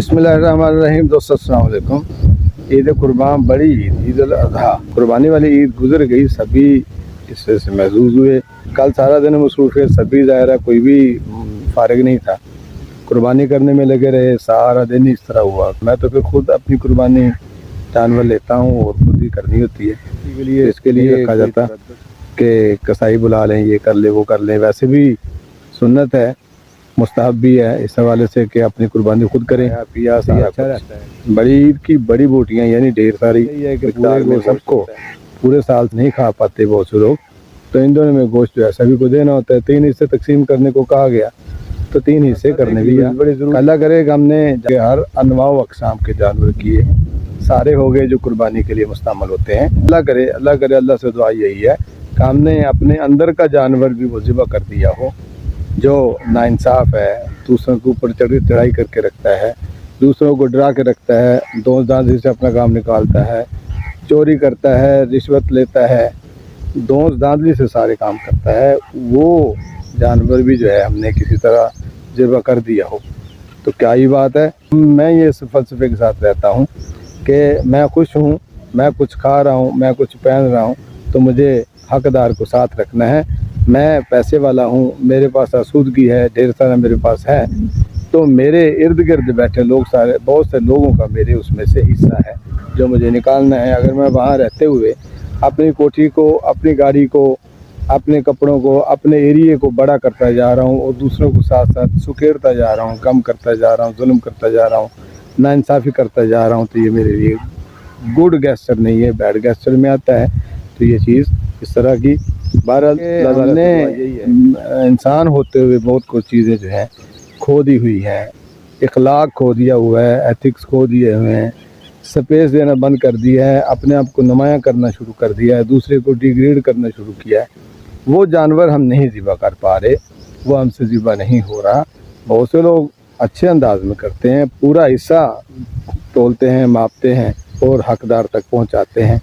बिस्मिल्लाहिर्रहमानिर्रहीम। दोस्तों अस्सलाम वालेकुम। ईद कुर्बान बड़ी ईद उल अज़हा कुर्बानी वाली ईद गुजर गई, सभी इससे महजूज हुए। कल सारा दिन मसरूफ़ियत सभी ज़ाहिर है, कोई भी फारिग नहीं था, कुर्बानी करने में लगे रहे, सारा दिन इस तरह हुआ। मैं तो फिर खुद अपनी कुर्बानी जानवर लेता हूँ और खुद ही करनी होती है। इसके लिए कहा जाता कि कसाई बुला लें, ये कर ले वो कर लें। वैसे भी सुन्नत है, मुस्ताहब भी है इस हवाले से कि अपनी कुर्बानी खुद करें। पिया से अच्छा रहता है। बड़ी ईद की बड़ी बोटियाँ यानी ढेर सारी में सबको पूरे साल नहीं खा पाते बहुत से लोग, तो इन दोनों में गोश्त जो है सभी को देना होता है। 3 हिस्से तकसीम करने को कहा गया, तो 3 हिस्से करने भी बड़ी जरूरी। अल्लाह करे कि हमने हर अनवा अक़साम के जानवर किए, सारे हो गए जो कुर्बानी के लिए मुस्तअमल होते हैं। अल्लाह करे अल्लाह से दुआ यही है कि हमने अपने अंदर का जानवर भी वो ज़िबा कर दिया हो जो नाइंसाफ़ है, दूसरों के ऊपर चढ़ाई करके रखता है, दूसरों को डरा के रखता है, दोस्त दांधी से अपना काम निकालता है, चोरी करता है, रिश्वत लेता है, दोस्त दांधली से सारे काम करता है, वो जानवर भी जो है हमने किसी तरह ज़िबा कर दिया हो, तो क्या ही बात है। मैं ये इस फ़लसफ़े के साथ रहता हूँ कि मैं खुश हूँ, मैं कुछ खा रहा हूँ, मैं कुछ पहन रहा हूँ, तो मुझे हक़दार को साथ रखना है। मैं पैसे वाला हूँ, मेरे पास आसूदगी है, ढेर सारा मेरे पास है, तो मेरे इर्द गिर्द बैठे लोग सारे, बहुत से लोगों का मेरे उसमें से हिस्सा है जो मुझे निकालना है। अगर मैं वहाँ रहते हुए अपनी कोठी को, अपनी गाड़ी को, अपने कपड़ों को, अपने एरिए को बड़ा करता जा रहा हूँ और दूसरों को साथ साथ सुकेड़ता जा रहा हूँ, कम करता जा रहा हूँ, जुल्म करता जा रहा हूँ, नाइंसाफ़ी करता जा रहा हूँ, तो ये मेरे लिए गुड गेस्चर नहीं है, बैड गेस्चर में आता है। तो ये चीज़ इस तरह की बहरहाल हमने इंसान होते हुए बहुत कुछ चीज़ें जो हैं खो दी हुई हैं। इखलाक खो दिया हुआ है, एथिक्स खो दिए हुए हैं, स्पेस देना बंद कर दिया है, अपने आप को नुमायाँ करना शुरू कर दिया है, दूसरे को डिग्रेड करना शुरू किया है। वो जानवर हम नहीं ज़िबा कर पा रहे, वो हमसे ज़िबा नहीं हो रहा। बहुत से लोग अच्छे अंदाज में करते हैं, पूरा हिस्सा तोलते हैं, मापते हैं और हकदार तक पहुँचाते हैं।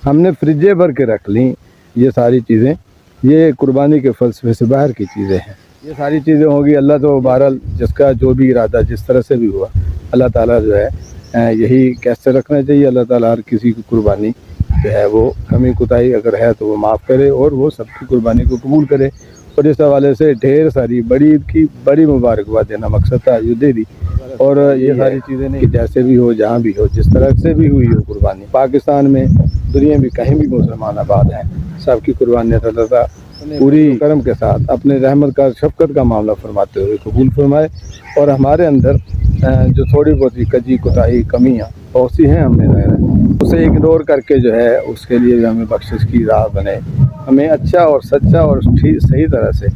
हमने फ्रिजे भर के रख ली ये सारी चीज़ें, ये कुर्बानी के फ़लसफ़े से बाहर की चीज़ें हैं। ये सारी चीज़ें होगी, अल्लाह तो बहरहाल जिसका जो भी इरादा जिस तरह से भी हुआ, अल्लाह ताला जो है यही कैसे रखना चाहिए। अल्लाह ताला हर किसी की कुर्बानी जो है वो कमी कोताही अगर है तो वो माफ़ करे और वो सबकी कुर्बानी को कबूल करे। और इस हवाले से ढेर सारी बड़ी ईद की बड़ी मुबारकबाद देना मकसद था, ये दे दी। और ये सारी चीज़ें नहीं कि जैसे भी हो, जहाँ भी हो, जिस तरह से भी हुई हो कुर्बानी, पाकिस्तान में, दुनिया में कहीं भी मुसलमान आबाद हैं, सबकी कुर्बानी अल्लाह पूरी करम के साथ अपने रहमत का, शफ़क़त का मामला फरमाते हुए कबूल फरमाए। और हमारे अंदर जो थोड़ी बहुत कजी कोताही कमियाँ बहुत सी हैं, हमने ज़ाहिर है उसे इग्नोर करके जो है उसके लिए हमें बख्शिश की राह बने, हमें अच्छा और सच्चा और सही तरह से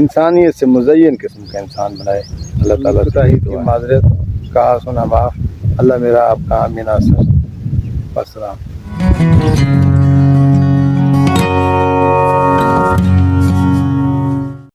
इंसानियत से मुज़य्यन किस्म का इंसान बनाए। अल्लाह ताला कोताही की माज़रत, कहा सुना माफ़। अल्लाह मेरा आपका आमीन नासिर। अस्सलाम।